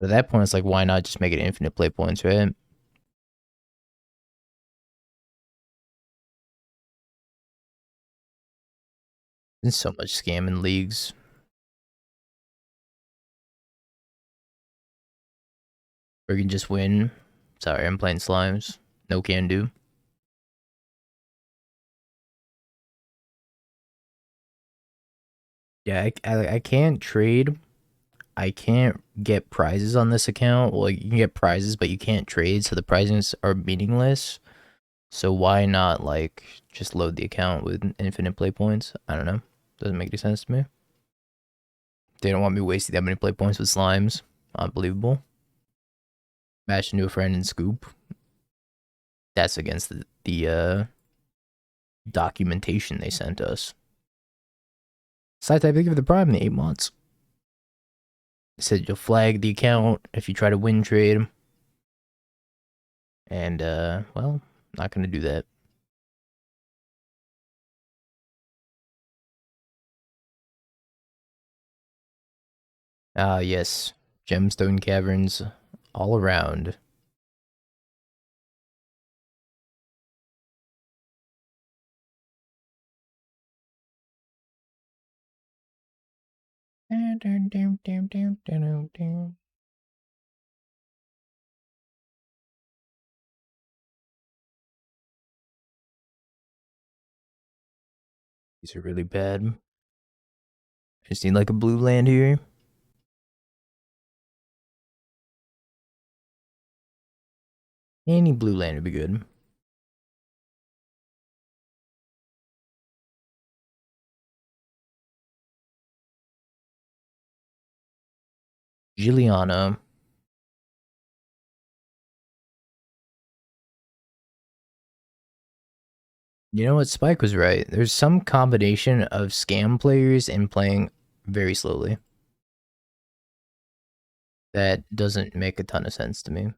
But at that point, it's like, why not just make it infinite play points, right? There's so much scam in leagues. Where you can just win. Sorry, I'm playing slimes. No can do. Yeah, I can't trade. I can't get prizes on this account. Well, you can get prizes, but you can't trade, so the prizes are meaningless. So why not, like, just load the account with infinite play points? I don't know. Doesn't make any sense to me. They don't want me wasting that many play points with slimes. Unbelievable. Match into a friend and scoop. That's against the documentation they sent us. Side type, thank you for the prime in the 8 months. It said you'll flag the account if you try to win trade. And, well, not gonna do that. Ah, yes. Gemstone caverns all around. These are really bad. I just need like a blue land here. Any blue land would be good. Juliana. You know what? Spike was right. There's some combination of scam players and playing very slowly. That doesn't make a ton of sense to me.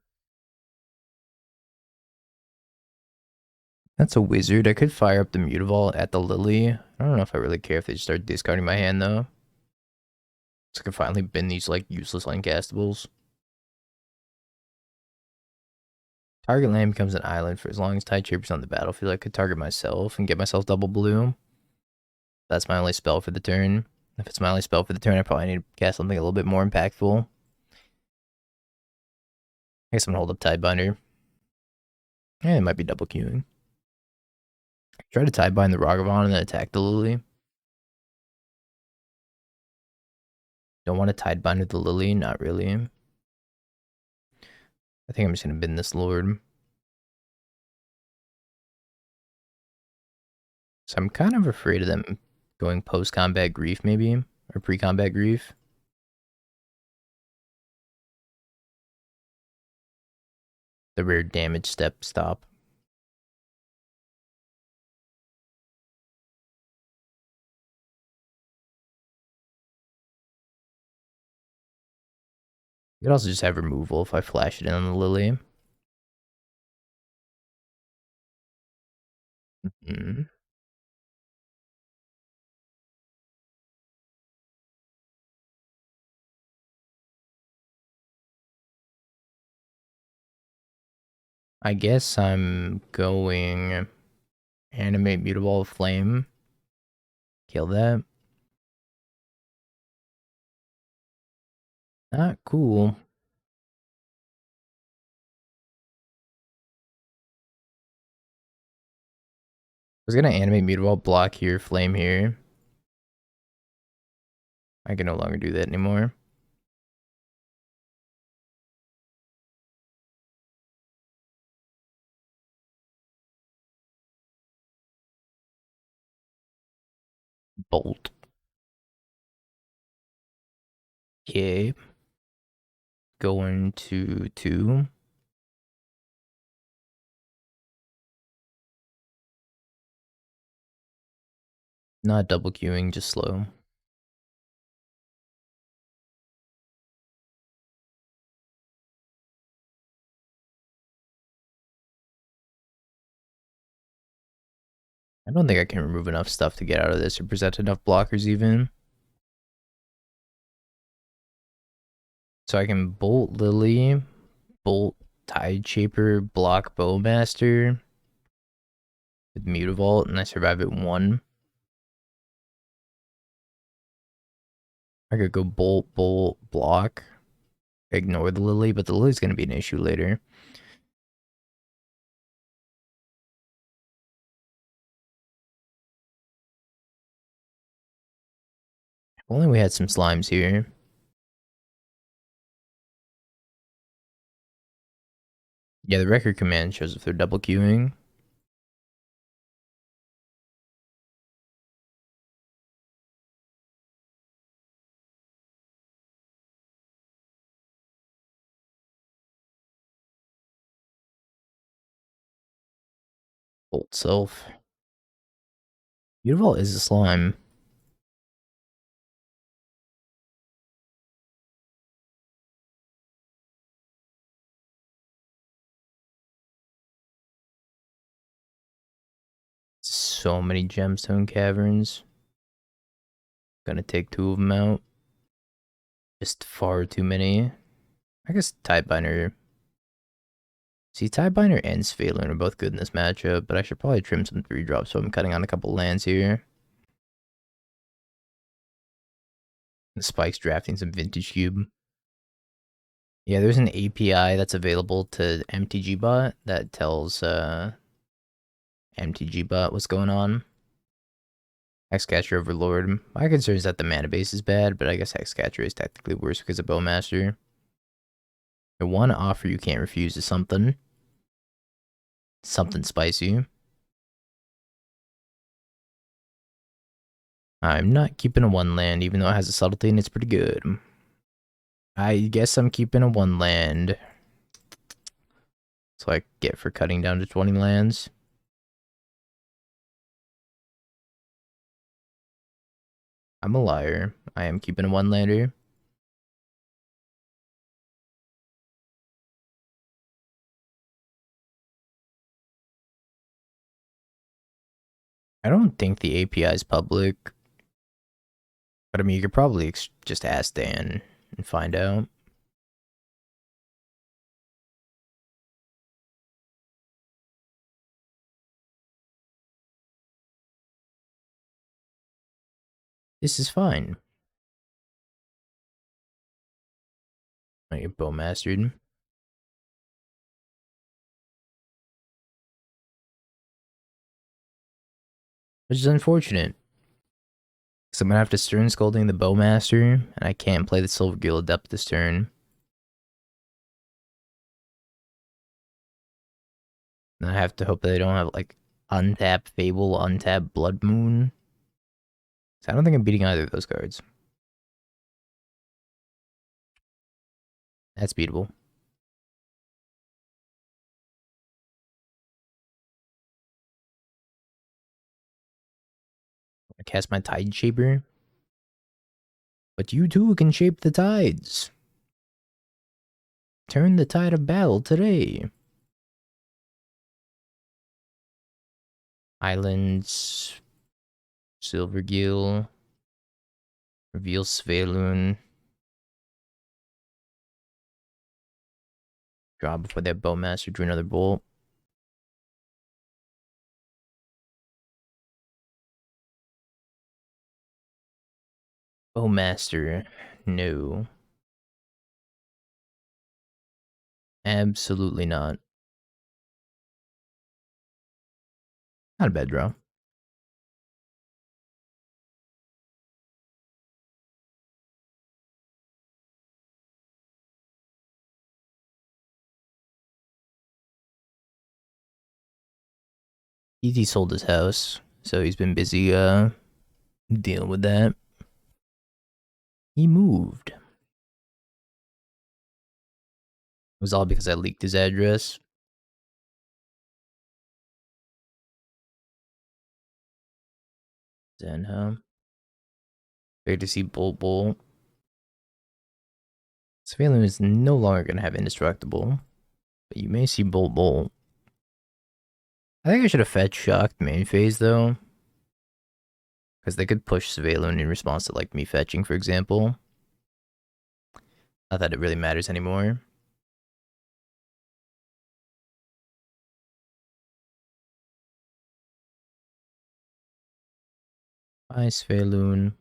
That's a wizard. I could fire up the Mutavault at the Lily. I don't know if I really care if they just start discarding my hand, though. So I can finally bin these, like, useless uncastables. Target land becomes an island for as long as Tide Chirp's on the battlefield. I could target myself and get myself double blue. That's my only spell for the turn. If it's my only spell for the turn, I probably need to cast something a little bit more impactful. I guess I'm gonna hold up Tidebinder. Yeah, it might be double queuing. Try to Tidebind the Ragavan and then attack the Lily. Don't want to Tidebind with the Lily, not really. I think I'm just gonna bin this Lord. So I'm kind of afraid of them going post-combat grief, maybe, or pre-combat grief. The rare damage stop. You could also just have removal if I flash it in on the Lily. I guess I'm going animate Mutable Flame. Kill that. Not cool. I was gonna animate Mutable, block here, flame here. I can no longer do that anymore. Bolt. Okay. Going to 2. Not double queuing, just slow. I don't think I can remove enough stuff to get out of this or present enough blockers even. So I can Bolt Lily, Bolt Tide Shaper, block Bowmaster with Mutavault, and I survive at 1. I could go Bolt, Bolt, block, ignore the Lily, but the Lily's going to be an issue later. If only we had some slimes here. Yeah, the record command shows if they're double queuing. Bolt Self. Mutavault is a slime. So many gemstone caverns. Gonna take 2 of them out. Just far too many. I guess Tidebinder. See, Tidebinder and Svalin are both good in this matchup, but I should probably trim some 3-drops, so I'm cutting on a couple lands here. The Spike's drafting some Vintage Cube. Yeah, there's an API that's available to MTG Bot that tells MTG Bot what's going on. Hexcatcher Overlord. My concern is that the mana base is bad, but I guess Hexcatcher is technically worse because of Bowmaster. The one offer you can't refuse is something. Something spicy. I'm not keeping a 1 land, even though it has a subtlety and it's pretty good. I guess I'm keeping a 1 land. So I get for cutting down to 20 lands. I'm a liar. I am keeping a 1 lander. I don't think the API is public. But I mean, you could probably just ask Dan and find out. This is fine. I get Bowmastered. Which is unfortunate. Because I'm going to have to Stern Scolding the Bowmaster, and I can't play the Silver Gill Adept this turn. And I have to hope that they don't have, like, Untap Fable, Untap Blood Moon. So I don't think I'm beating either of those cards. That's beatable. I cast my Tide Shaper. But you too can shape the tides. Turn the tide of battle today. Islands. Silvergill. Reveal Svalun. Draw before that Bowmaster, drew another bolt. Bowmaster. No. Absolutely not. Not a bad draw. ET sold his house, so he's been busy dealing with that. He moved. It was all because I leaked his address. Then, great to see Bolt Bolt. Svalin is no longer going to have Indestructible, but you may see Bolt Bolt. I think I should have fetched Shocked main phase, though. Because they could push Svalin in response to, like, me fetching, for example. Not that it really matters anymore. Hi, Sveloon.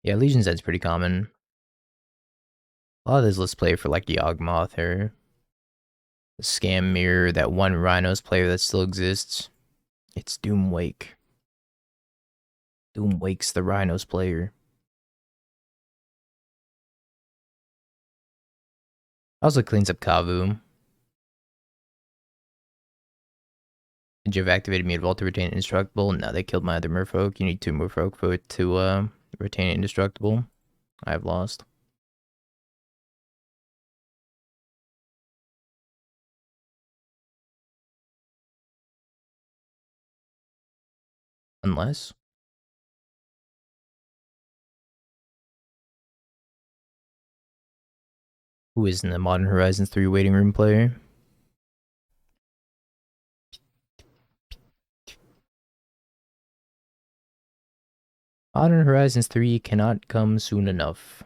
Yeah, Legion's Ed's pretty common. A lot of this let's play for like Yawgmoth or Scam Mirror, that one Rhinos player that still exists. It's Doomwake. Doomwake's the Rhinos player. Also cleans up Kavu. Did you have activated Mutavault to retain Indestructible? No, they killed my other Merfolk. You need 2 Merfolk for it to retain Indestructible. I have lost. Unless. Who isn't the Modern Horizons 3 waiting room player? Modern Horizons 3 cannot come soon enough.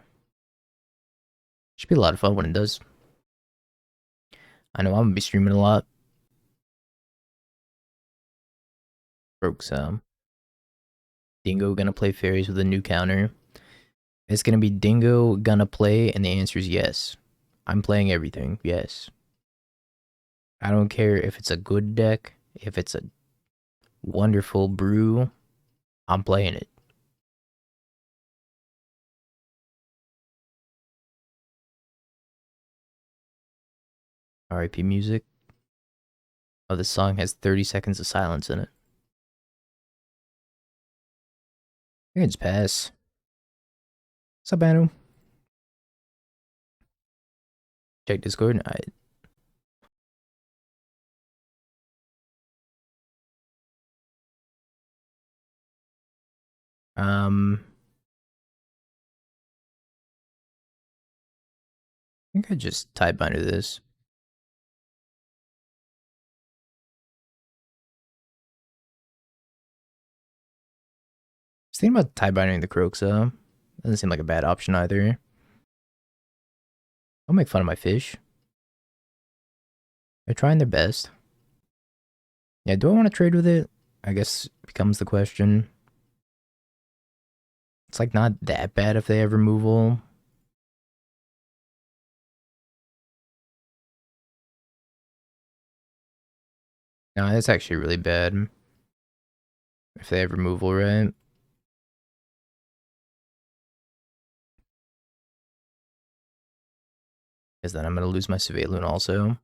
Should be a lot of fun when it does. I know I'm gonna be streaming a lot. Broke's Dingo gonna play fairies with a new counter. It's gonna be Dingo gonna play, and the answer is yes. I'm playing everything, yes. I don't care if it's a good deck, if it's a wonderful brew, I'm playing it. RIP music. Oh, this song has 30 seconds of silence in it. I can just pass. What's up, Anu? Check Discord. I think I just type under this. I was thinking about tie binding the Croxa. Doesn't seem like a bad option either. Don't make fun of my fish. They're trying their best. Yeah, do I want to trade with it? I guess becomes the question. It's like not that bad if they have removal. No, it's actually really bad if they have removal, right? Because then I'm going to lose my Surveillance also.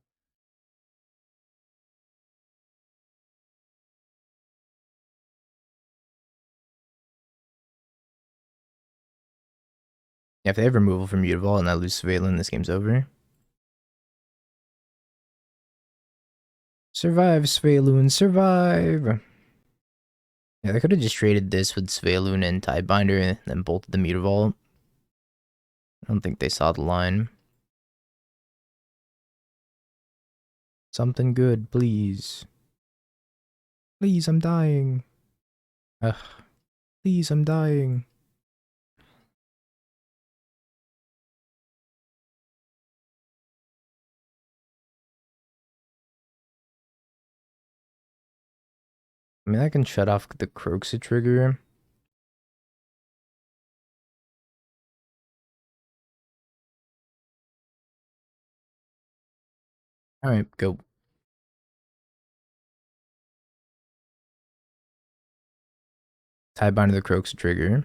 Yeah, if they have removal from Mutavault and I lose Surveillance, this game's over. Survive, Sveloon, survive! Yeah, they could have just traded this with Sveloon and Tidebinder and then bolted the Mutavault. I don't think they saw the line. Something good, please. Please, I'm dying. Ugh. Please, I'm dying. I mean, I can shut off the Croxa trigger. Alright, go. Tidebinder the Croxa trigger.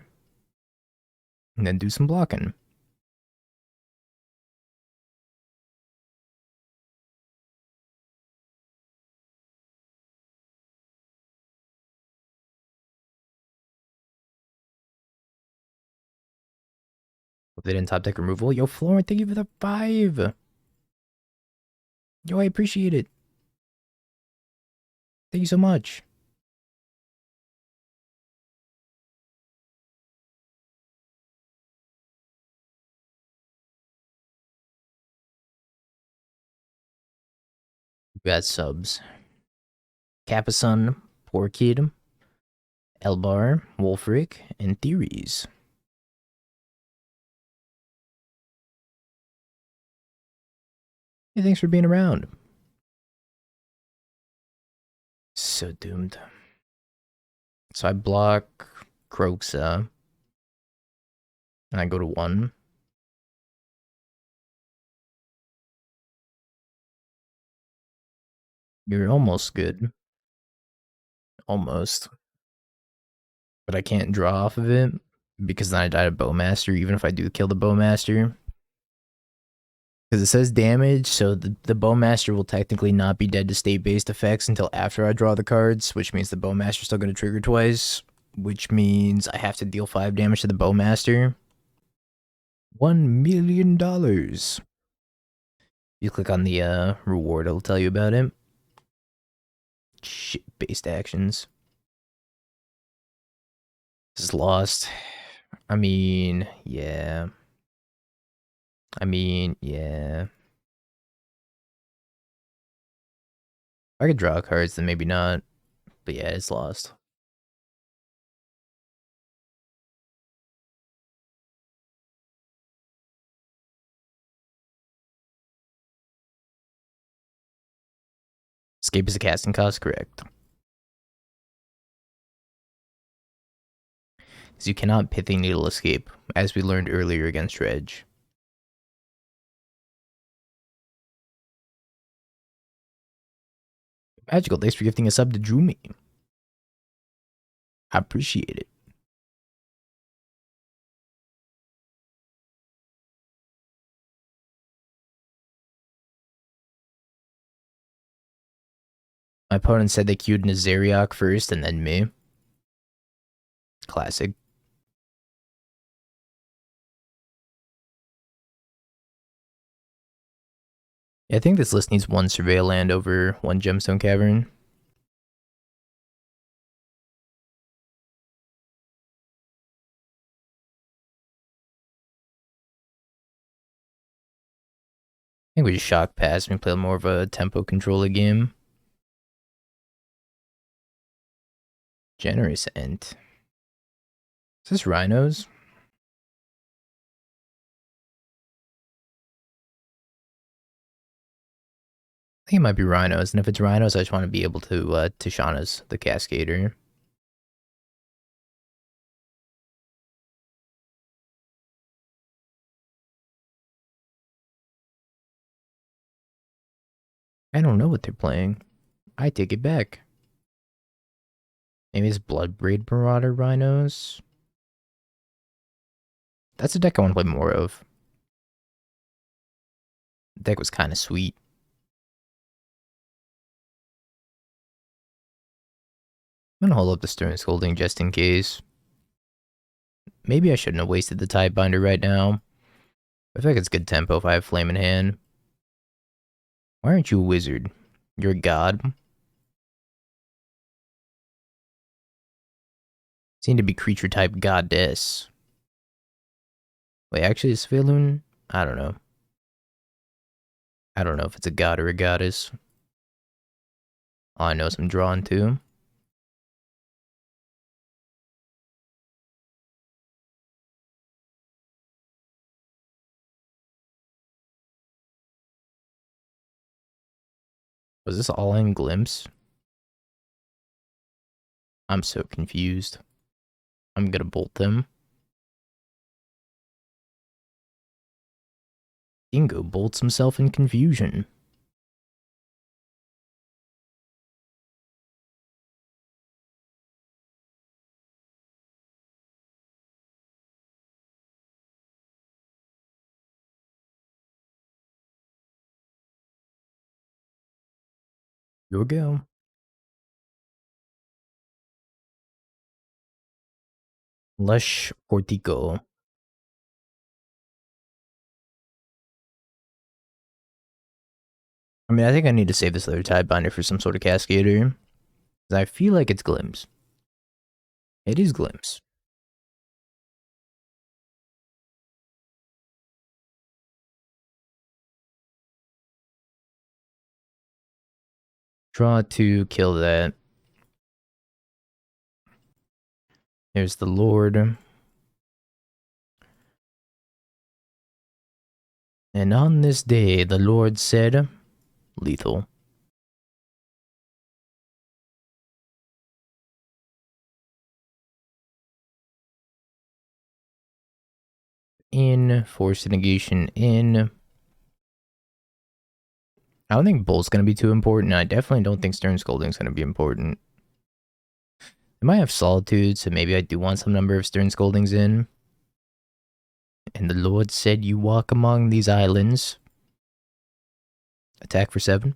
And then do some blocking. Hope they didn't top deck removal. Yo, Florent, thank you for the 5. Yo, I appreciate it. Thank you so much. We got subs. Capasun, Porkid, Elbar, Wolfric, and Theories. Hey, thanks for being around. So doomed. So I block Kroxa, and I go to 1. You're almost good. Almost. But I can't draw off of it because then I died a Bowmaster, even if I do kill the Bowmaster. Because it says damage, so the Bowmaster will technically not be dead to state-based effects until after I draw the cards, which means the Bowmaster's still going to trigger twice, which means I have to deal 5 damage to the Bowmaster. $1 million. You click on the reward, it'll tell you about it. Shit-based actions. This is lost. I mean, yeah. Yeah. If I could draw cards, then maybe not. But yeah, it's lost. Escape is a casting cost, correct. Because you cannot Pithing Needle escape, as we learned earlier against Dredge. Magical, thanks for gifting a sub to Droomy. I appreciate it. My opponent said they queued Nazariok first and then me. Classic. Yeah, I think this list needs 1 Surveil land over 1 Gemstone Cavern. I think we just shock pass and play more of a tempo controller game. Generous Ent. Is this Rhinos? I think it might be Rhinos, and if it's Rhinos, I just want to be able to Tishana's the Cascader. I don't know what they're playing. I take it back. Maybe it's Bloodbraid Marauder Rhinos. That's a deck I want to play more of. The deck was kind of sweet. I'm gonna hold up the Stern Scolding just in case. Maybe I shouldn't have wasted the Tidebinder right now. I feel like it's good tempo if I have Flame in hand. Why aren't you a wizard? You're a god. Seem to be creature type goddess. Wait, actually, is Svelun? I don't know. I don't know if it's a god or a goddess. All I know is I'm drawn to. Was this all in Glimpse? I'm so confused. I'm gonna bolt them. Dingo bolts himself in confusion. Go go. Lush Portico. I mean, I think I need to save this other Tidebinder for some sort of Cascader. I feel like it's Glimpse. It is Glimpse. Draw to kill that. There's the Lord. And on this day, the Lord said, lethal. In, force negation in. I don't think Bolt's going to be too important. I definitely don't think Stern Scolding's going to be important. I might have Solitude, so maybe I do want some number of Stern Scoldings in. And the Lord said, you walk among these islands. Attack for 7.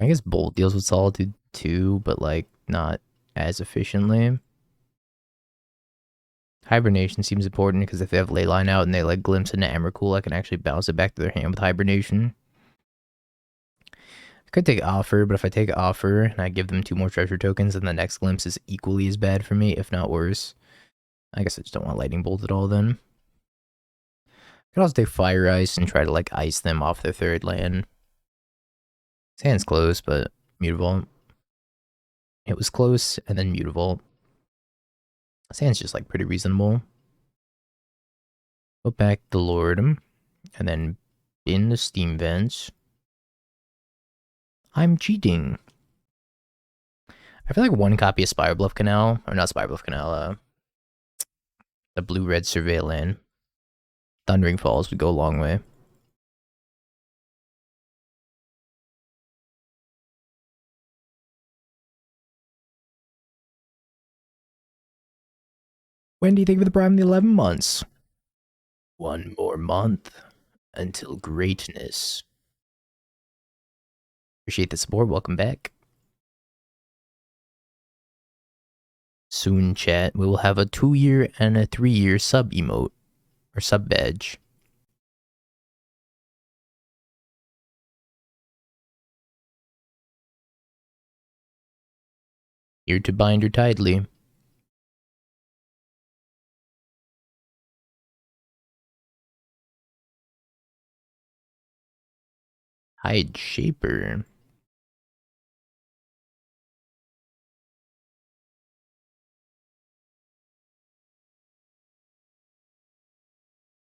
I guess Bolt deals with Solitude too, but like not as efficiently. Hibernation seems important because if they have Leyline out and they like glimpse into Emrakul, I can actually bounce it back to their hand with Hibernation. I could take Offer, but if I take Offer and I give them 2 more treasure tokens, then the next glimpse is equally as bad for me, if not worse. I guess I just don't want Lightning Bolt at all then. I could also take Fire Ice and try to like ice them off their 3rd land. His hand's close, but Mutavault. It was close, and then Mutavault. His hand's just like pretty reasonable. Put back the Lord, and then in the Steam Vents. I'm cheating. I feel like 1 copy of Spire Bluff Canal, or not Spire Bluff Canal, the blue-red Surveillant. Thundering Falls would go a long way. When do you think of the Prime of the 11 months? 1 more month until greatness. Appreciate the support. Welcome back. Soon, chat, we will have a 2-year and a 3-year sub emote, or sub badge. Here to bind her tidely. Hide Shaper.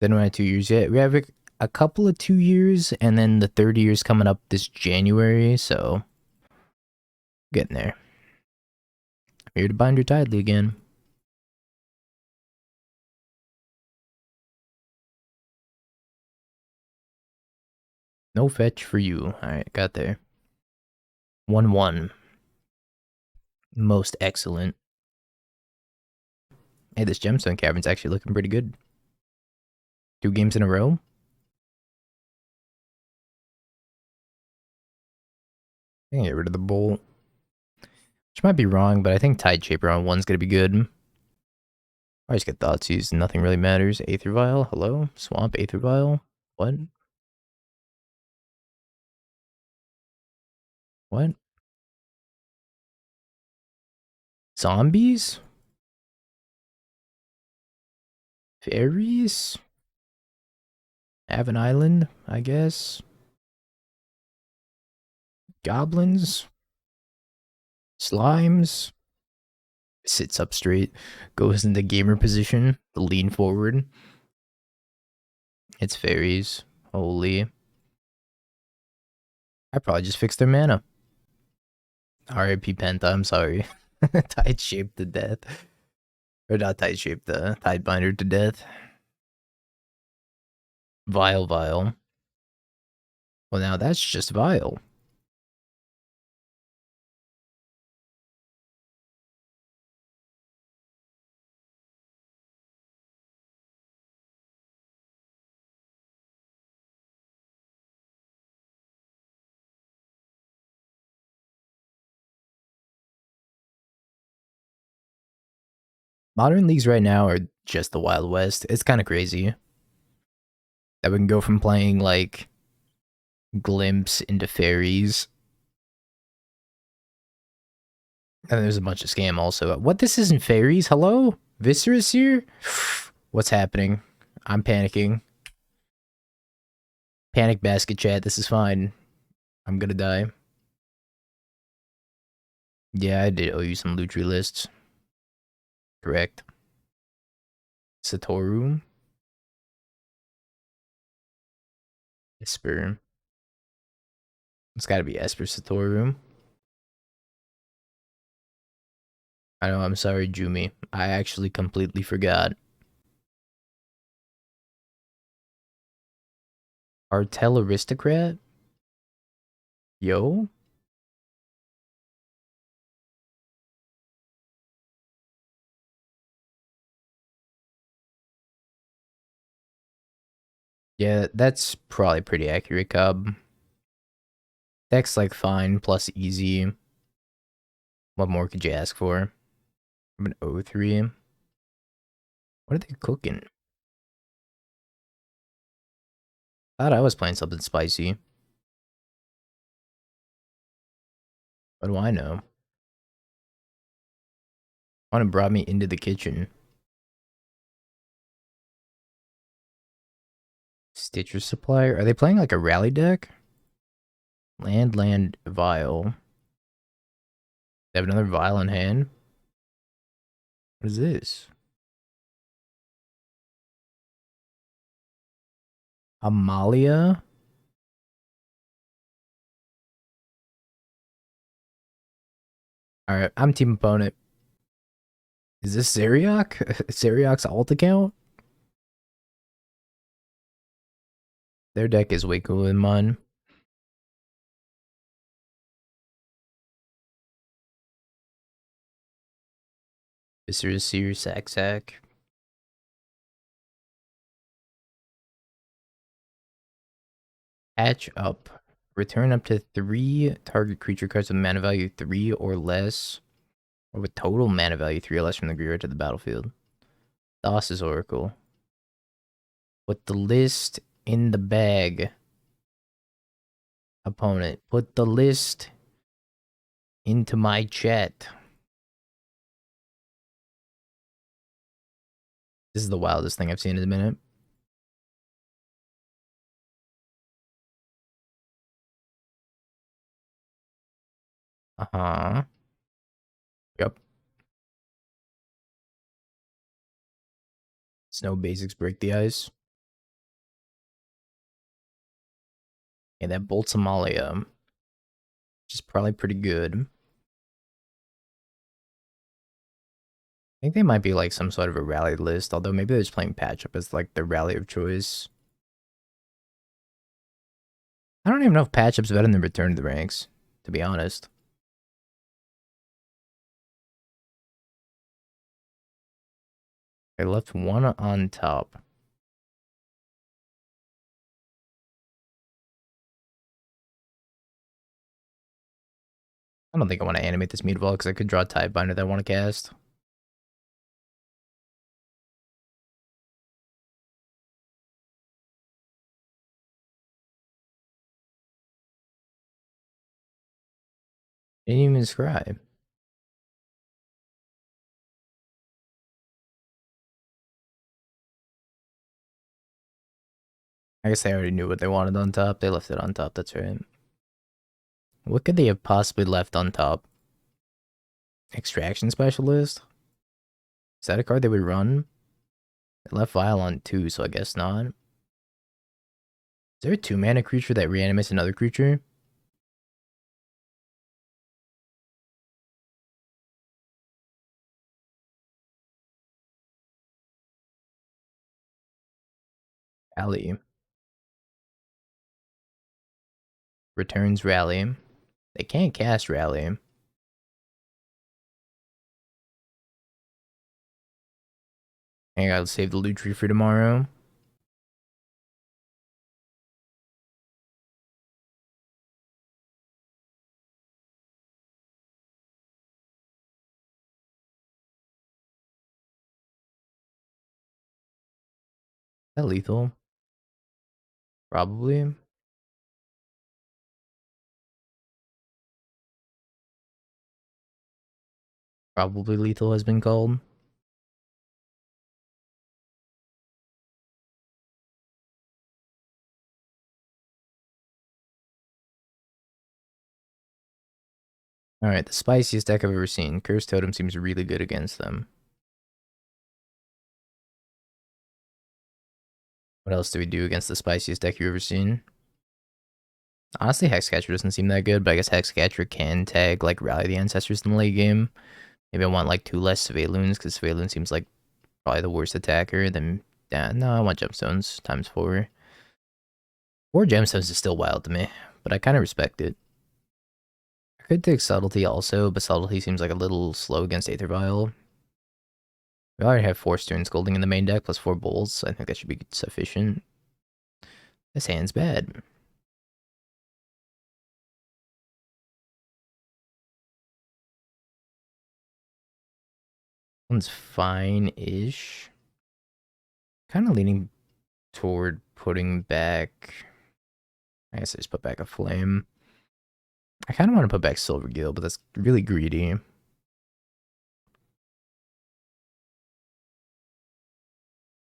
Then we have 2 years yet. We have a couple of 2 years, and then the 3rd year's coming up this January, so getting there. I'm here to bind her tidely again. No fetch for you. Alright, got there. 1-1. Most excellent. Hey, this Gemstone Cavern's actually looking pretty good. 2 games in a row? I can get rid of the Bolt. Which might be wrong, but I think Tide Shaper on 1's gonna be good. I just get Thoughtseize, nothing really matters. Aether Vial, hello? Swamp, Aether Vial? What? What? Zombies? Fairies? Have an island, I guess. Goblins? Slimes? Sits up straight, goes into gamer position, lean forward. It's fairies. Holy. I probably just fixed their mana. RIP Penta, I'm sorry. Tide shaped to death. Or not Tide shaped, the Tide Binder to death. Vile. Well, now that's just vile. Modern leagues right now are just the Wild West. It's kind of crazy that we can go from playing like Glimpse into Fairies. And there's a bunch of scam also. What, this isn't Fairies? Hello? Viscerous here? What's happening? I'm panicking. Panic basket chat, this is fine. I'm gonna die. Yeah, I did owe you some Lutri lists. Correct. Satoru. Esper. It's gotta be Esper Satoru. I know, I'm sorry, Jumi. I actually completely forgot. Artel Aristocrat? Yo? Yeah, that's probably pretty accurate, Cub. Deck's like fine, plus easy. What more could you ask for? I'm an O3. What are they cooking? Thought I was playing something spicy. What do I know? One brought me into the kitchen. Stitcher Supplier? Are they playing like a rally deck? Land, Vial. They have another Vial in hand? What is this? Amalia? Alright, I'm team opponent. Is this Zeriok? Zeriok's alt account? Their deck is way cooler than mine. Mr. Seer Sack. Patch up. Return up to 3 target creature cards with mana value 3 or less. Or with total mana value 3 or less from the graveyard to the battlefield. Thassa's Oracle. Put the list in the bag. Opponent. Put the list into my chat. This is the wildest thing I've seen in a minute. Uh-huh. Yep. Snow basics break the ice. Yeah, that bolts Amalia, which is probably pretty good. I think they might be like some sort of a rally list, although maybe they're just playing patch up as like the rally of choice. I don't even know if patch up's better than return to the ranks, to be honest. I left one on top. I don't think I want to animate this Meatball because I could draw a Tidebinder that I want to cast. Didn't even describe. I guess they already knew what they wanted on top. They left it on top, that's right. What could they have possibly left on top? Extraction Specialist? Is that a card they would run? They left Vial on 2, so I guess not. Is there a 2-mana creature that reanimates another creature? Rally. Returns Rally. They can't cast Rally. I gotta save the loot tree for tomorrow. Is that lethal? Probably. Probably lethal has been called. Alright, the spiciest deck I've ever seen. Curse Totem seems really good against them. What else do we do against the spiciest deck you've ever seen? Honestly, Hexcatcher doesn't seem that good, but I guess Hexcatcher can tag like Rally the Ancestors in the late game. Maybe I want like 2 less Svaeloons, because Svaeloon seems like probably the worst attacker. Then, yeah, no, I want Gemstones times 4. 4 Gemstones is still wild to me, but I kind of respect it. I could take Subtlety also, but Subtlety seems like a little slow against Aether Vial. We already have 4 Stone Scolding in the main deck, plus 4 Bowls. I think that should be sufficient. This hand's bad. One's fine-ish. Kind of leaning toward putting back... I guess I just put back a Flame. I kind of want to put back Silvergill, but that's really greedy.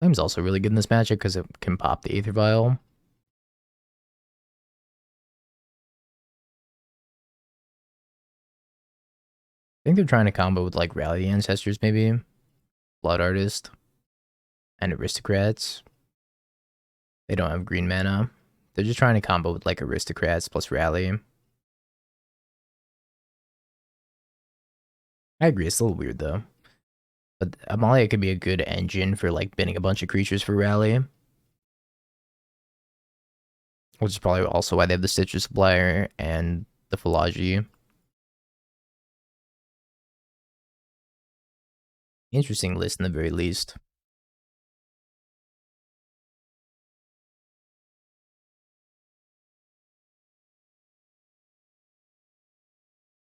Flame's also really good in this matchup because it can pop the Aether Vial. I think they're trying to combo with like Rally the Ancestors maybe. Blood Artist. And Aristocrats. They don't have green mana. They're just trying to combo with like Aristocrats plus Rally. I agree, it's a little weird though. But Amalia could be a good engine for like binning a bunch of creatures for Rally. Which is probably also why they have the Stitcher Supplier and the Philology. Interesting list in the very least.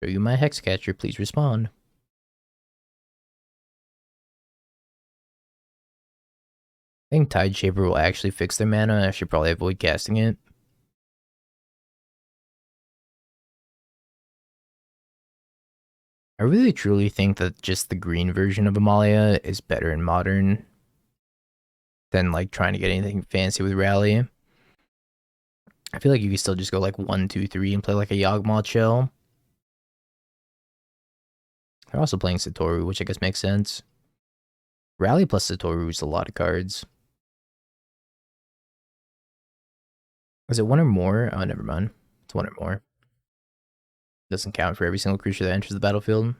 Show you my Hexcatcher, please respond. I think Tide Shaper will actually fix their mana. I should probably avoid casting it. I really truly think that just the green version of Amalia is better in Modern than like trying to get anything fancy with Rally. I feel like you can still just go like 1, 2, 3 and play like a Yawgmoth shell. They're also playing Satoru, which I guess makes sense. Rally plus Satoru is a lot of cards. Is it 1 or more? Oh, never mind. It's 1 or more. Doesn't count for every single creature that enters the battlefield.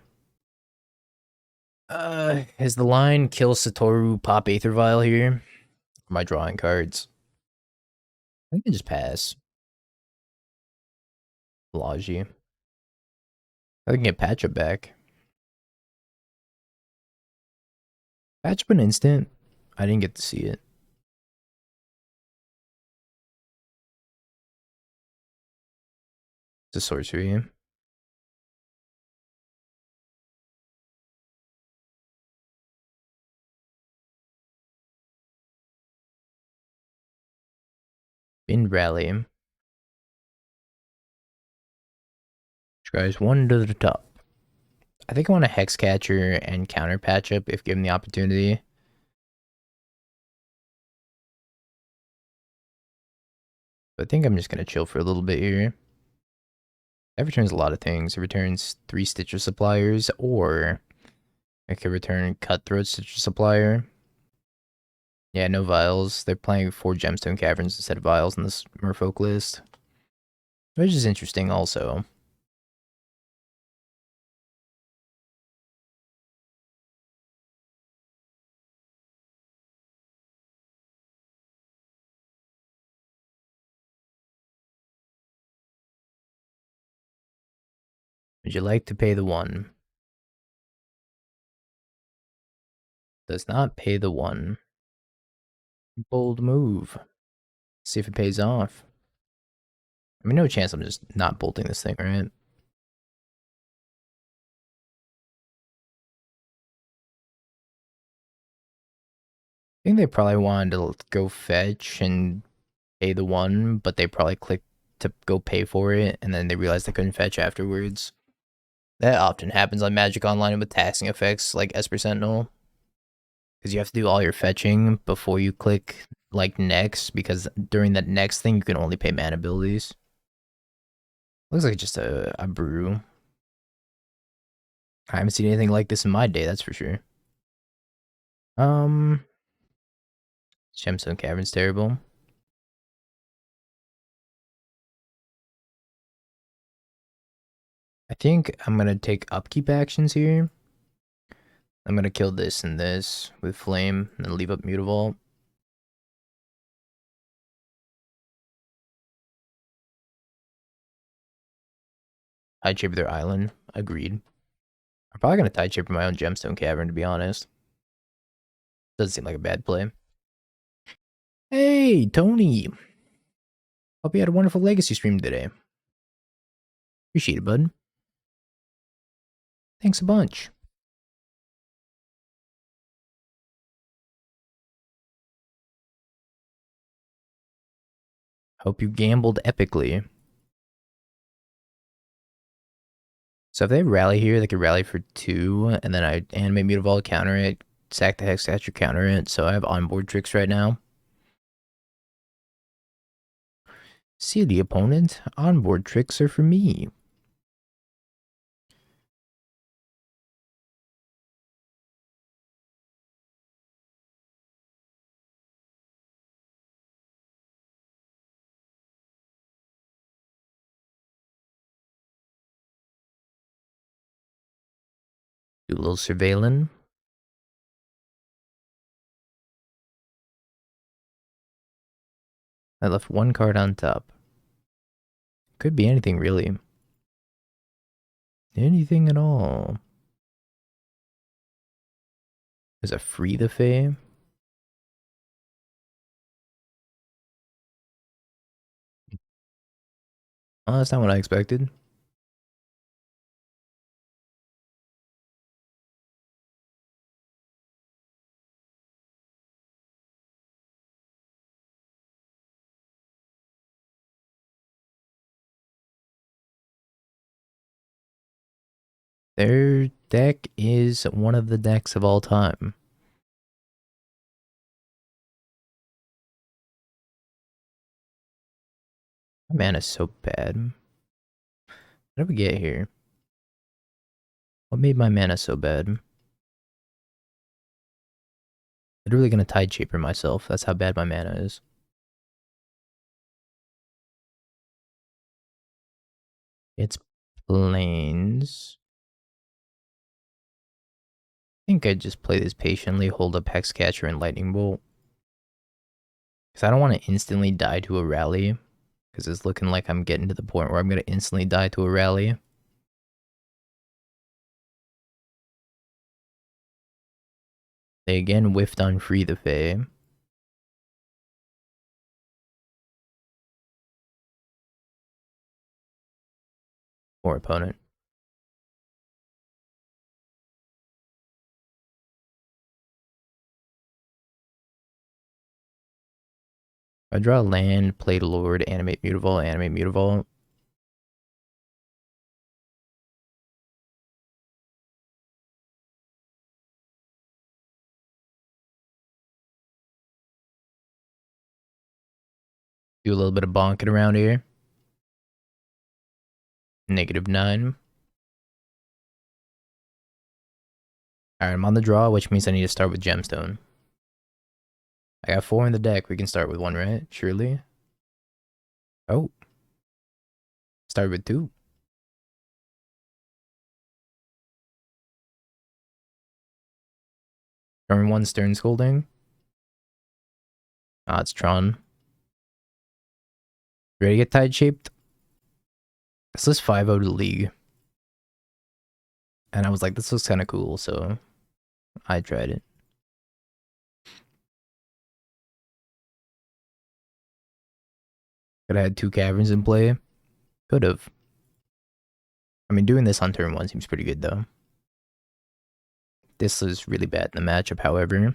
Is the line kill Satoru, pop Aether Vial here? Am I drawing cards? I think I just pass. Logi. I can get Patch Up back. Patch Up an instant? I didn't get to see it. It's a sorcery. In Rally. Guys, 1 to the top. I think I want a Hexcatcher and counter Patch Up if given the opportunity. But I think I'm just going to chill for a little bit here. That returns a lot of things. It returns 3 Stitcher Suppliers, or I could return Cutthroat Stitcher Supplier. Yeah, no Vials. They're playing 4 Gemstone Caverns instead of Vials in this Merfolk list. Which is interesting also. Would you like to pay the 1? Does not pay the 1. Bold move. See if it pays off. I mean, no chance I'm just not bolting this thing, right? I think they probably wanted to go fetch and pay the 1, but they probably clicked to go pay for it, and then they realized they couldn't fetch afterwards. That often happens on Magic Online with taxing effects like Esper Sentinel. Because you have to do all your fetching before you click like next, because during that next thing you can only pay mana abilities. Looks like just a brew. I haven't seen anything like this in my day, that's for sure. Gemstone Cavern's terrible. I think I'm gonna take upkeep actions here. I'm gonna kill this and this with flame and then leave up Mutavault. Tide Shaper their island. Agreed. I'm probably gonna Tide Shaper my own Gemstone Cavern, to be honest. Doesn't seem like a bad play. Hey, Tony. Hope you had a wonderful Legacy stream today. Appreciate it, bud. Thanks a bunch. Hope you gambled epically. So if they rally here, they could rally for 2, and then I animate Mutavault, counter it, sack the Hex Catcher, counter it. So I have onboard tricks right now. See the opponent. Onboard tricks are for me. Do a little surveilling. I left 1 card on top. Could be anything, really. Anything at all. There's a Free the Fae. Oh, that's not what I expected. Their deck is one of the decks of all time. My mana's so bad. What did we get here? What made my mana so bad? Literally gonna Tide Shaper myself. That's how bad my mana is. It's planes. I think I'd just play this patiently, hold up Hexcatcher and Lightning Bolt. Because I don't want to instantly die to a rally. Because it's looking like I'm getting to the point where I'm going to instantly die to a rally. They again whiffed on Free the Fae. Or opponent. I draw a land, play the Lord, animate Mutavault, animate Mutavault. Do a little bit of bonking around here. -9. Alright, I'm on the draw, which means I need to start with Gemstone. I got 4 in the deck. We can start with 1, right? Surely. Oh. Start with 2. Turn 1 Stern Scolding. Ah, it's Tron. Ready to get Tide Shaped? This is 5-0 to the league. And I was like, this looks kind of cool, so I tried it. Could have had 2 caverns in play. Could have. I mean, doing this on turn 1 seems pretty good, though. This is really bad in the matchup, however.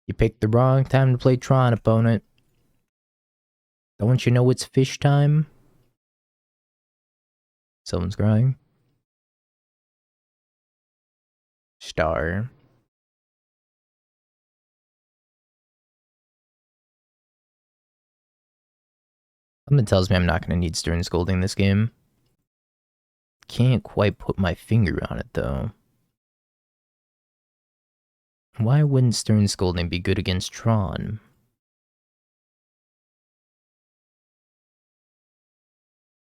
You picked the wrong time to play Tron, opponent. Don't you know it's fish time? Someone's crying. Star. Something tells me I'm not going to need Stern Scolding this game. can't quite put my finger on it, though. Why wouldn't Stern Scolding be good against Tron?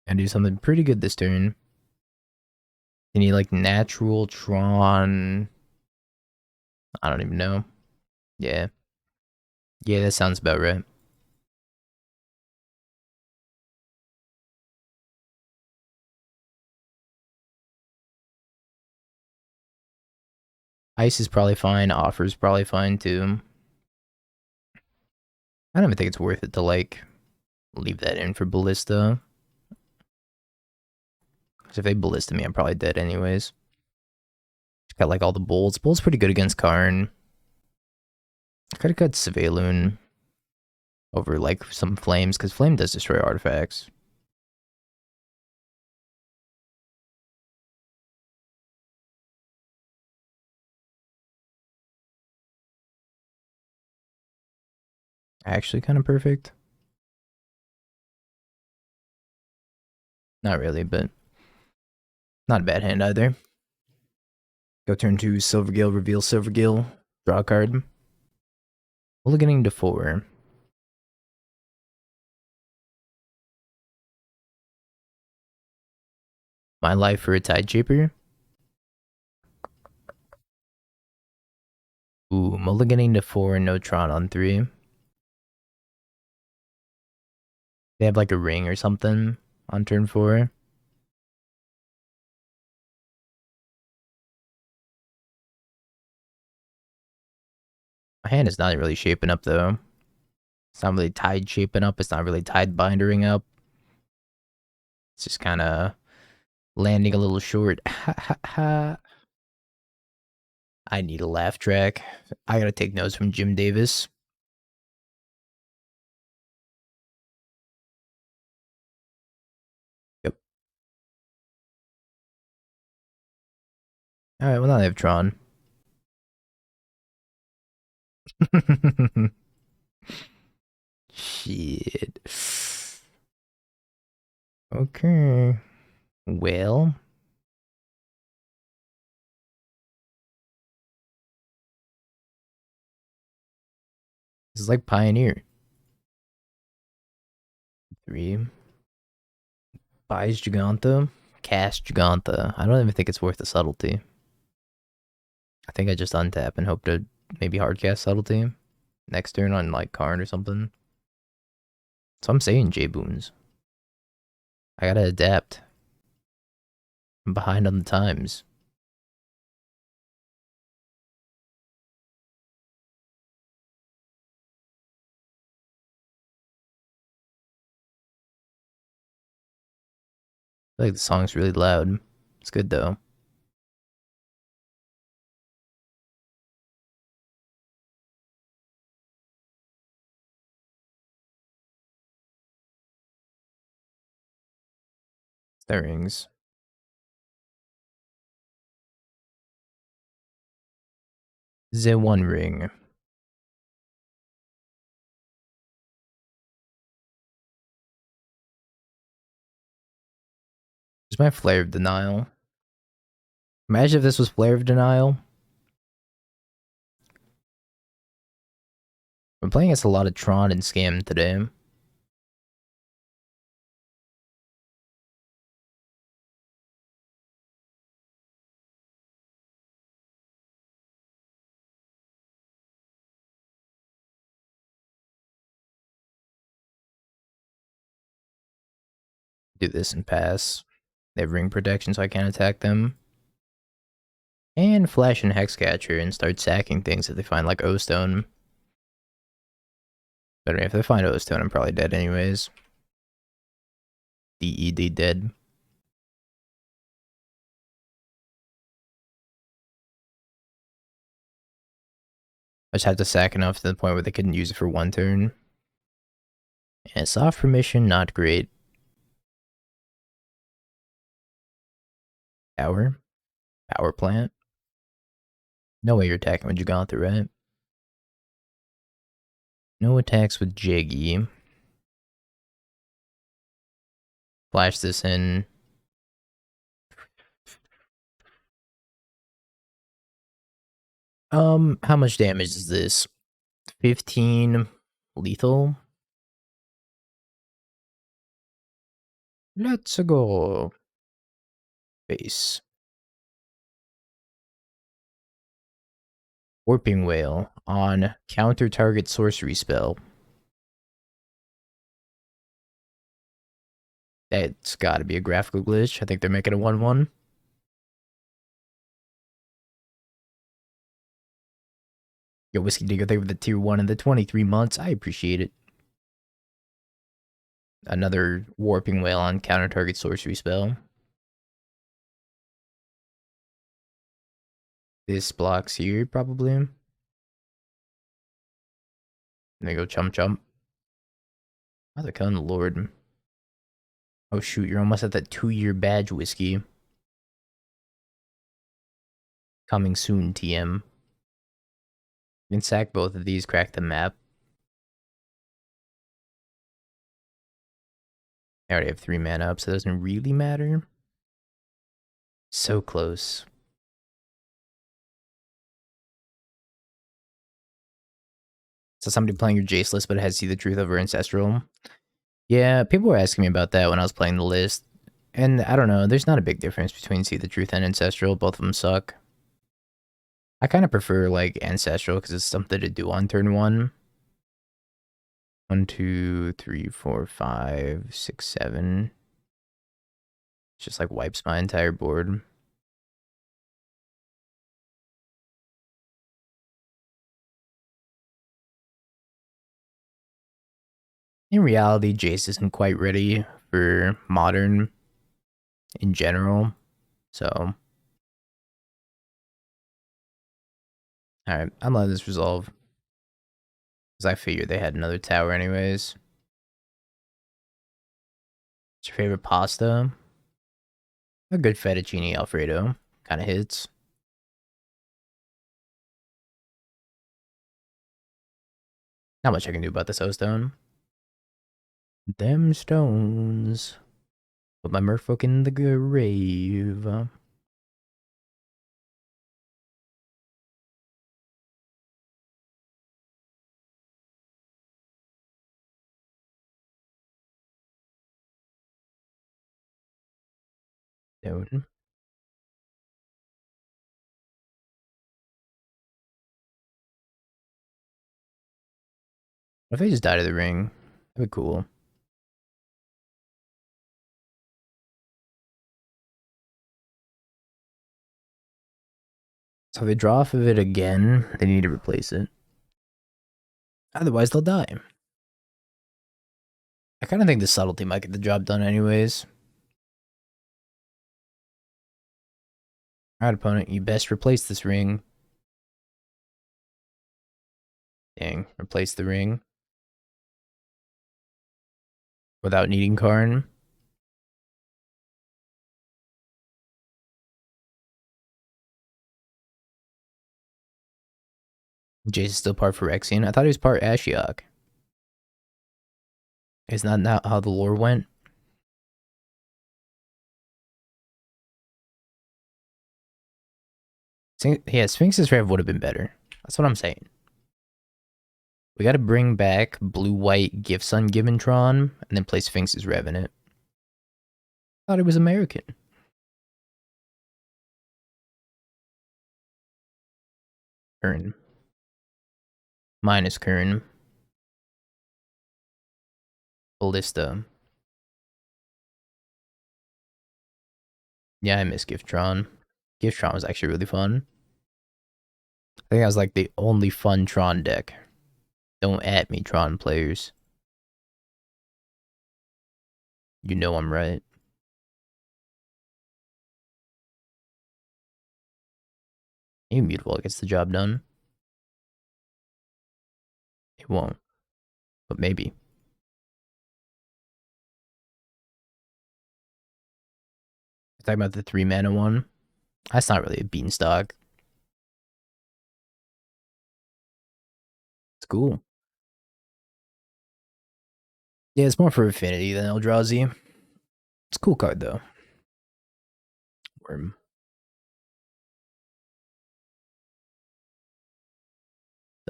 And do something pretty good this turn. You need like natural Tron. I don't even know. Yeah. Yeah, that sounds about right. Ice is probably fine. Offer's probably fine too. I don't even think it's worth it to like leave that in for Ballista. Because if they Ballista me, I'm probably dead anyways. Got like all the bolts. Bolt's pretty good against Karn. I could have cut Svalun over like some flames, because flame does destroy artifacts. Actually kind of perfect. Not really, but not a bad hand either. Go turn 2, Silvergill, reveal Silvergill, draw a card. Mulliganing to 4. My life for a Tide Shaper. Ooh, mulliganing to 4, no Tron on 3. They have like a ring or something on turn 4. My hand is not really shaping up though. It's not really Tide shaping up. It's not really Tide bindering up. It's just kind of landing a little short. Ha ha ha. I need a laugh track. I gotta take notes from Jim Davis. Yep. Alright, well now they have Tron. Shit. Okay. Well. This is like Pioneer. 3. Buys Giganta. Cast Giganta. I don't even think it's worth the subtlety. I think I just untap and hope to maybe hardcast subtlety next turn on like Karn or something. So I'm saying J-Boons. I gotta adapt. I'm behind on the times. I feel like the song's really loud. It's good though. Stirrings. The One Ring. Here's my Flare of Denial. Imagine if this was Flare of Denial. I'm playing against a lot of Tron and Scam today. Do this and pass. They have ring protection so I can't attack them. And flash and Hexcatcher and start sacking things if they find like O-Stone. But I mean, if they find O-Stone, I'm probably dead anyways. DED dead. I just have to sack enough to the point where they couldn't use it for one turn. And soft permission, not great. Power. Power plant. No way you're attacking with Giganta, right? No attacks with Jiggy. Flash this in. How much damage is this? 15 lethal? Let's go. Base. Warping Whale on counter target sorcery spell. That's gotta be a graphical glitch. I think they're making a 1-1. Yo, Whiskey Digger, thank you for the tier 1 and the 23 months. I appreciate it. Another Warping Whale on counter target sorcery spell. This blocks here, probably. There you go, Chump Chump. How's it coming, Lord? Oh shoot, you're almost at that 2-year badge, Whiskey. Coming soon, TM. You can sack both of these, crack the map. I already have 3 mana up, so it doesn't really matter. So close. So somebody playing your Jace list, but it has See the Truth over Ancestral. Yeah, people were asking me about that when I was playing the list. And I don't know, there's not a big difference between See the Truth and Ancestral. Both of them suck. I kind of prefer, like, Ancestral because it's something to do on turn 1. 1, 2, 3, 4, 5, 6, 7. It's just like wipes my entire board. In reality, Jace isn't quite ready for Modern in general. So, alright, I'm letting this resolve. Because I figured they had another tower anyways. What's your favorite pasta? A good fettuccine Alfredo. Kind of hits. Not much I can do about this O-Stone. Them stones. Put my merfolk in the grave. Stone. What if they just died of the ring? That'd be cool. So if they draw off of it again, they need to replace it. Otherwise, they'll die. I kind of think the subtlety might get the job done anyways. Alright, opponent, you best replace this ring. Dang, replace the ring. Without needing Karn. Jace is still part Phyrexian. I thought he was part Ashiok. Is that not how the lore went? Yeah, Sphinx's Rev would have been better. That's what I'm saying. We gotta bring back blue-white Gifts on Giventron and then play Sphinx's Rev in it. Thought it was American. Kern. Minus Kern. Ballista. Yeah, I miss Giftron. Giftron was actually really fun. I think that was like the only fun Tron deck. Don't at me, Tron players. You know I'm right. Immutable gets the job done. It won't. But maybe. Talking about the 3 mana one. That's not really a beanstalk. It's cool. Yeah, it's more for affinity than Eldrazi. It's a cool card though. Worm.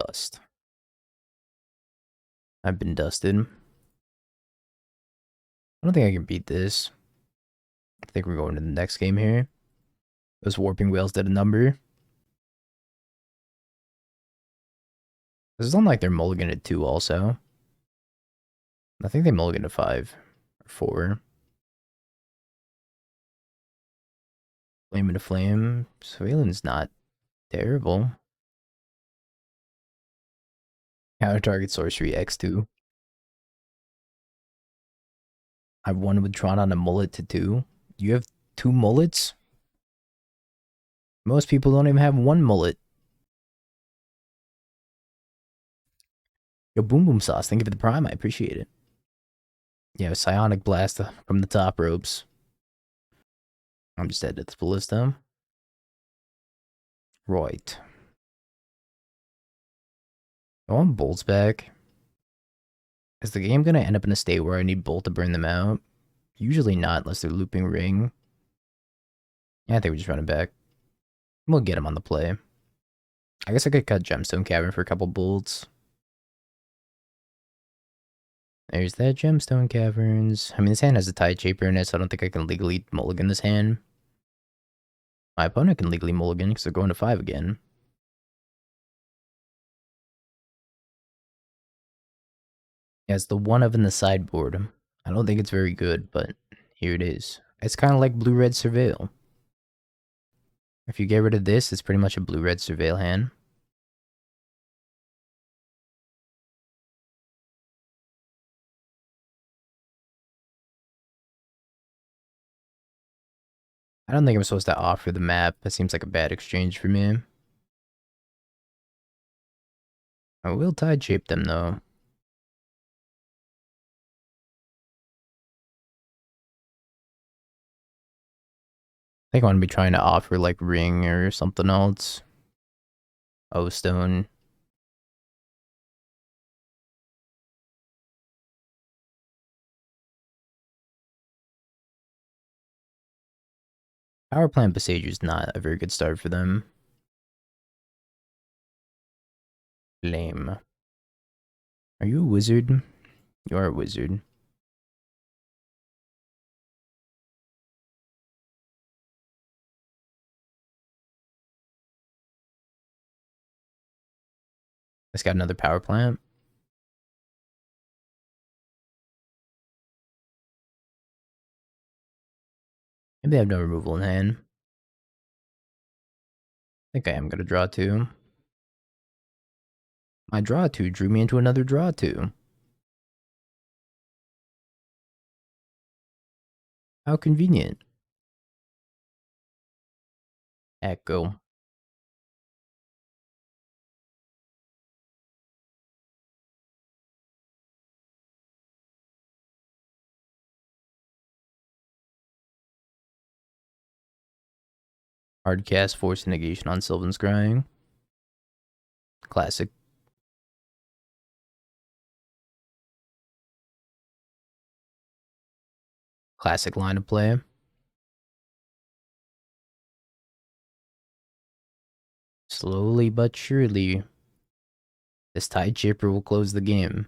Dust. I've been dusted. I don't think I can beat this. I think we're going to the next game here. Those warping whales did a number. This is unlike their mulligan at 2 also. I think they mulligan to 5 or 4. Flame into flame. Surveillance not terrible. Counter target sorcery X2. I've won with Tron on a mullet to 2. You have 2 mullets? Most people don't even have 1 mullet. Yo, Boom Boom Sauce, thank you for the prime. I appreciate it. Yeah, Psionic Blast from the top ropes. I'm just dead to the Ballista. Right. I want Bolts back. Is the game gonna end up in a state where I need Bolt to burn them out? Usually not, unless they're looping Ring. Yeah, I think we just run it back. We'll get him on the play. I guess I could cut Gemstone Cavern for a couple bolts. There's that Gemstone Caverns. I mean, this hand has a Tide Shaper in it, so I don't think I can legally mulligan this hand. My opponent can legally mulligan because they're going to 5 again. Yeah, it's the 1 of in the sideboard. I don't think it's very good, but here it is. It's kind of like Blue-Red Surveil. If you get rid of this, it's pretty much a Blue-Red Surveil hand. I don't think I'm supposed to offer the map. That seems like a bad exchange for me. I will Tide Shape them, though. I think I want to be trying to offer, like, Ring or something else. O-Stone. Power Plant Besage is not a very good start for them. Lame. Are you a wizard? You are a wizard. It's got another Power Plant. Maybe I have no removal in hand. I think I am going to draw 2. My draw 2 drew me into another draw 2. How convenient. Echo. Hard cast, force negation on Sylvan Scrying. Classic. Classic line of play. Slowly but surely, this Tide Shaper will close the game.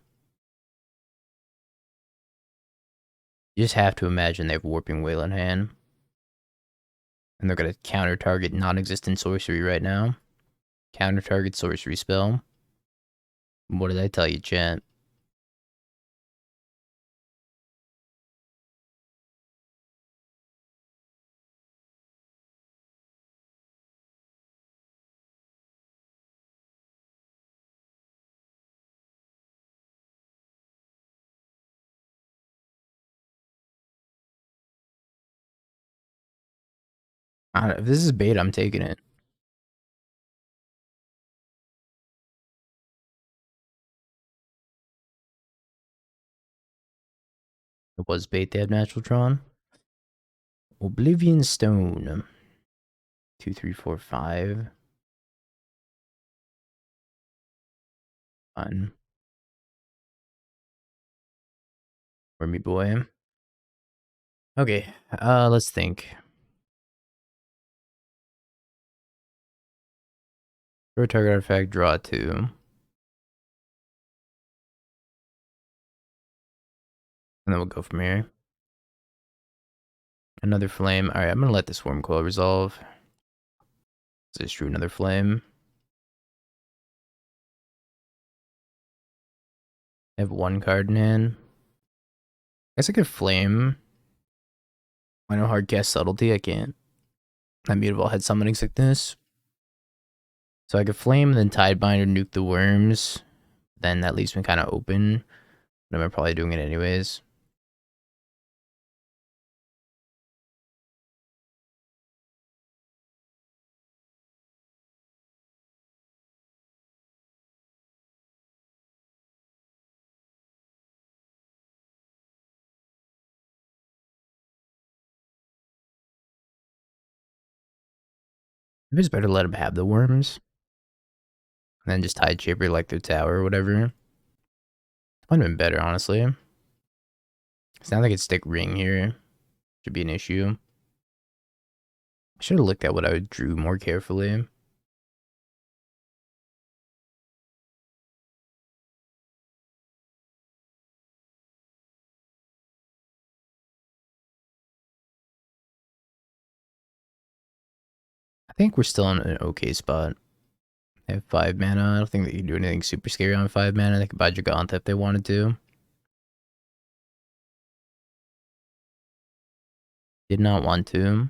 You just have to imagine they have Warping Whale in hand. And they're going to counter target non-existent sorcery right now. Counter target sorcery spell. What did I tell you, chat? If this is bait, I'm taking it. It was bait, they have Natural Tron. Oblivion Stone. 2, 3, 4, 5. Fun. For me, boy. Okay, let's think. For a target artifact, draw 2. And then we'll go from here. Another flame. Alright, I'm gonna let this Worm Coil resolve. Just drew another flame. I have one card in hand. I guess I could flame. I know hard cast subtlety, I can't. I'm mutable head summoning sickness. So I could flame, then Tidebinder, nuke the worms. Then that leaves me kind of open. But I'm probably doing it anyways. Maybe it's better to let him have the worms. And then just Tide Shaper like their tower or whatever. Might have been better, honestly. It's not like it's stick ring here. Should be an issue. I should have looked at what I drew more carefully. I think we're still in an okay spot. They have 5 mana. I don't think they can do anything super scary on 5 mana. They could buy Giganta if they wanted to. Did not want to.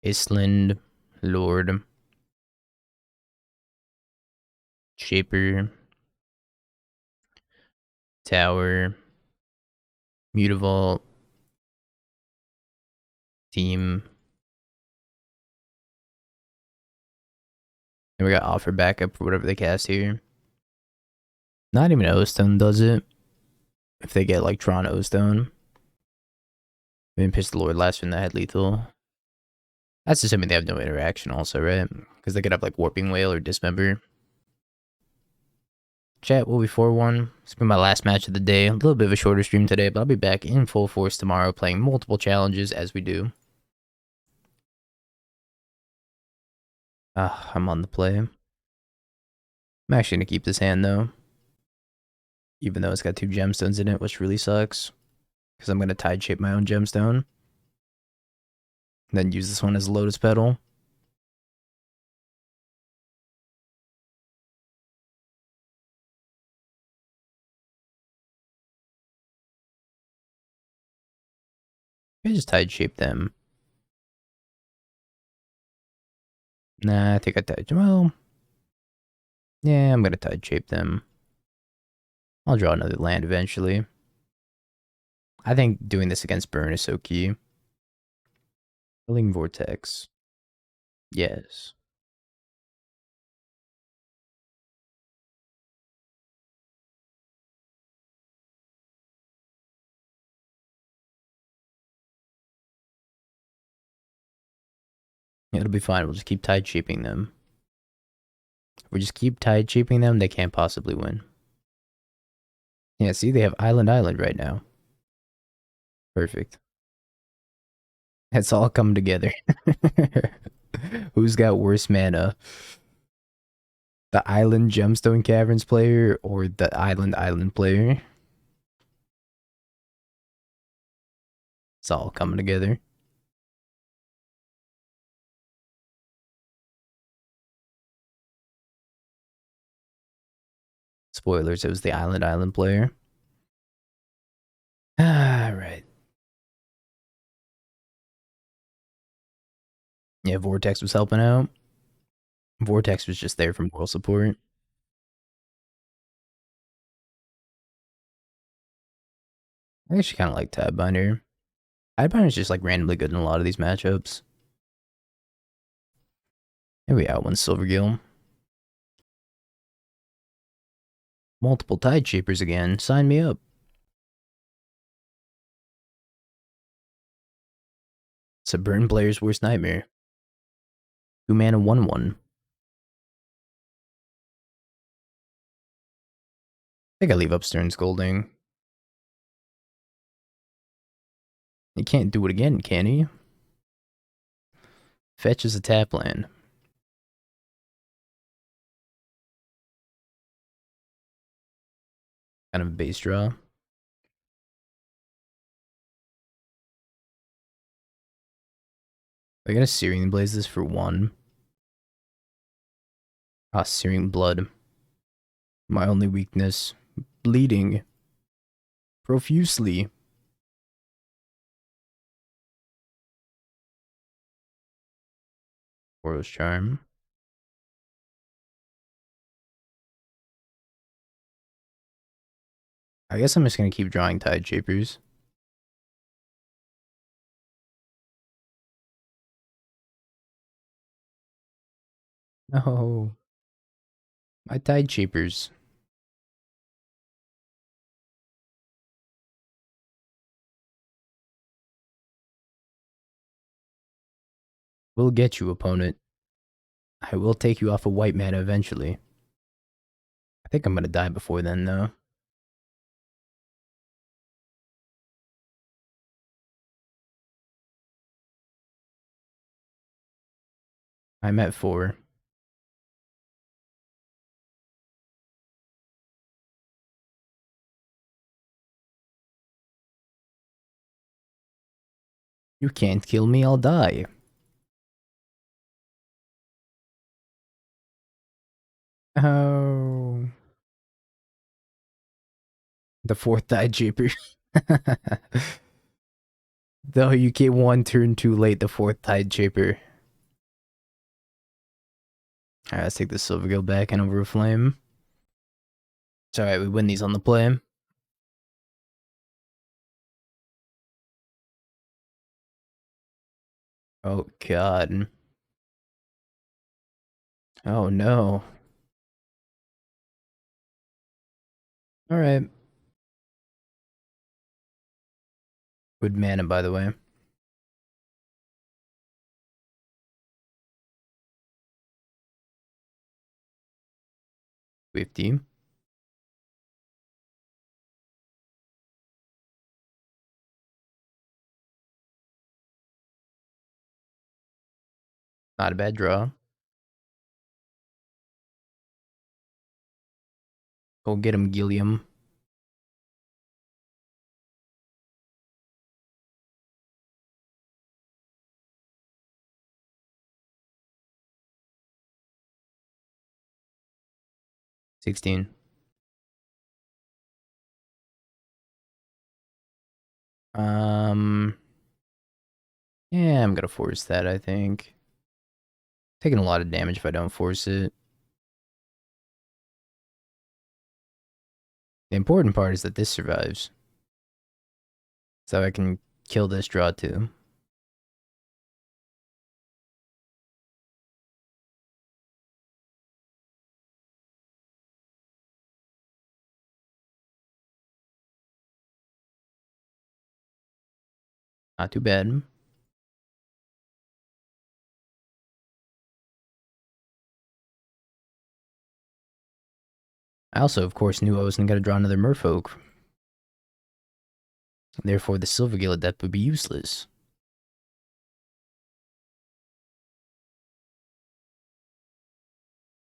Island, Lord, Shaper, Tower, Mutavault, Team. And we got offer backup for whatever they cast here. Not even O-Stone does it. If they get like Tron O-Stone. I mean, Piss the Lord last turn that had lethal. That's assuming they have no interaction also, right? Because they could have like Warping Whale or Dismember. Chat will be 4-1. It's been my last match of the day. A little bit of a shorter stream today, but I'll be back in full force tomorrow playing multiple challenges as we do. I'm on the play. I'm actually going to keep this hand though. Even though it's got 2 gemstones in it, which really sucks. Because I'm going to Tide Shape my own gemstone. And then use this one as a Lotus Petal. I just Tide Shape them. Nah, I think I Tide... Well... Yeah, I'm going to Tide Shape them. I'll draw another land eventually. I think doing this against Burn is so key. Killing Vortex. Yes. It'll be fine. We'll just keep Tide Shaping them. If we just keep Tide Shaping them, they can't possibly win. Yeah, see, they have Island right now. Perfect. It's all come together. Who's got worse mana? The Island Gemstone Caverns player or the Island player? It's all coming together. Spoilers, it was the Island player. Alright. Yeah, Vortex was helping out. Vortex was just there for moral support. I actually kind of like Tidebinder. Tidebinder's just like randomly good in a lot of these matchups. Here we out one Silvergill. Multiple Tide Shapers again. Sign me up. It's a burn player's worst nightmare. 2 mana 1/1. I think I leave up Stern Scolding. He can't do it again, can he? Fetch is a tap land. Kind of base draw. I gotta Searing Blaze this for 1. Ah, Searing Blood. My only weakness. Bleeding. Profusely. Boros Charm. I guess I'm just gonna keep drawing Tide Shapers. No. My Tide Shapers. Will get you, opponent. I will take you off a white mana eventually. I think I'm gonna die before then, though. I'm at 4. You can't kill me, I'll die. Oh. The 4th Tide Shaper. Though you get 1 turn too late, the 4th Tide Shaper. Alright, let's take the Silver Guild back and over a Flame. It's alright, we win these on the play. Oh god. Oh no. Alright. Good mana, by the way. 50. Not a bad draw. Go get him, Gilliam. $16. Yeah, I'm gonna force that, I think. Taking a lot of damage if I don't force it. The important part is that this survives. So I can kill this draw too. Not too bad. I also, of course, knew I wasn't going to draw another Merfolk. Therefore, the Silver Guild Adept would be useless.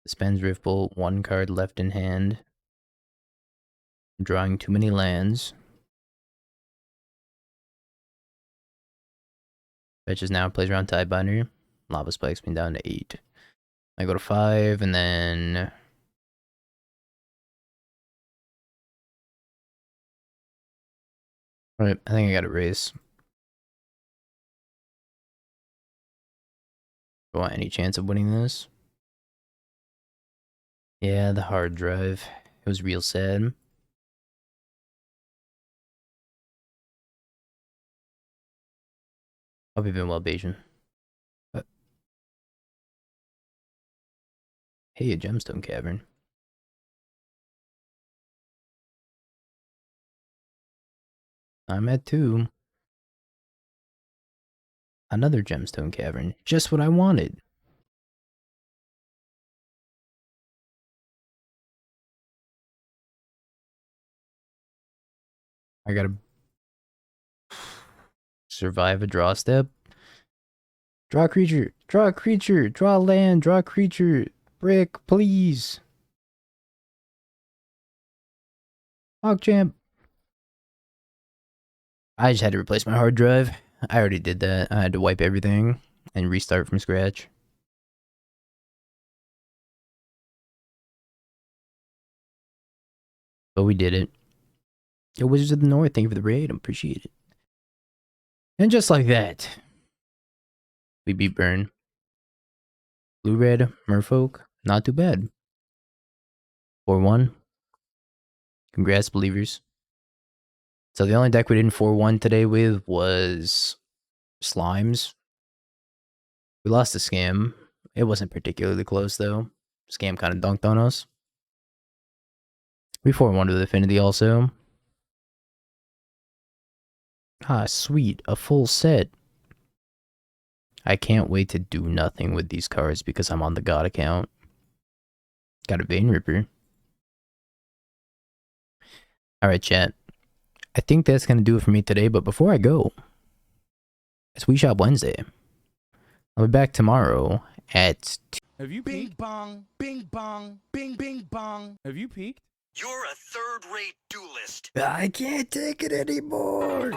Spends Riftbolt, 1 card left in hand. Drawing too many lands. Fetches now, plays around Tidebinder. Lava Spikes me down to 8. I go to 5, and then... Alright, I think I got a race. Do I want any chance of winning this? Yeah, the hard drive. It was real sad. Hope you've been well, Bayesian. Hey, a gemstone cavern. I'm at 2. Another gemstone cavern. Just what I wanted. I gotta survive a draw step. Draw a creature. Draw a creature. Draw land. Draw a creature. Brick, please. PogChamp. I just had to replace my hard drive. I already did that. I had to wipe everything and restart from scratch. But we did it. Yo, Wizards of the North, thank you for the raid. I appreciate it. And just like that, we beat Burn. Blue-Red, Merfolk, not too bad. 4-1. Congrats, believers. So the only deck we didn't 4-1 today with was Slimes. We lost to Scam. It wasn't particularly close, though. Scam kind of dunked on us. We 4-1 with Affinity also. Ah, sweet. A full set. I can't wait to do nothing with these cards because I'm on the God account. Got a Vein Ripper. Alright, chat. I think that's going to do it for me today, but before I go, it's We Shop Wednesday. I'll be back tomorrow at... Have you bing bong, bing bong, bing bing bong. Have you peeked? You're a third-rate duelist. I can't take it anymore.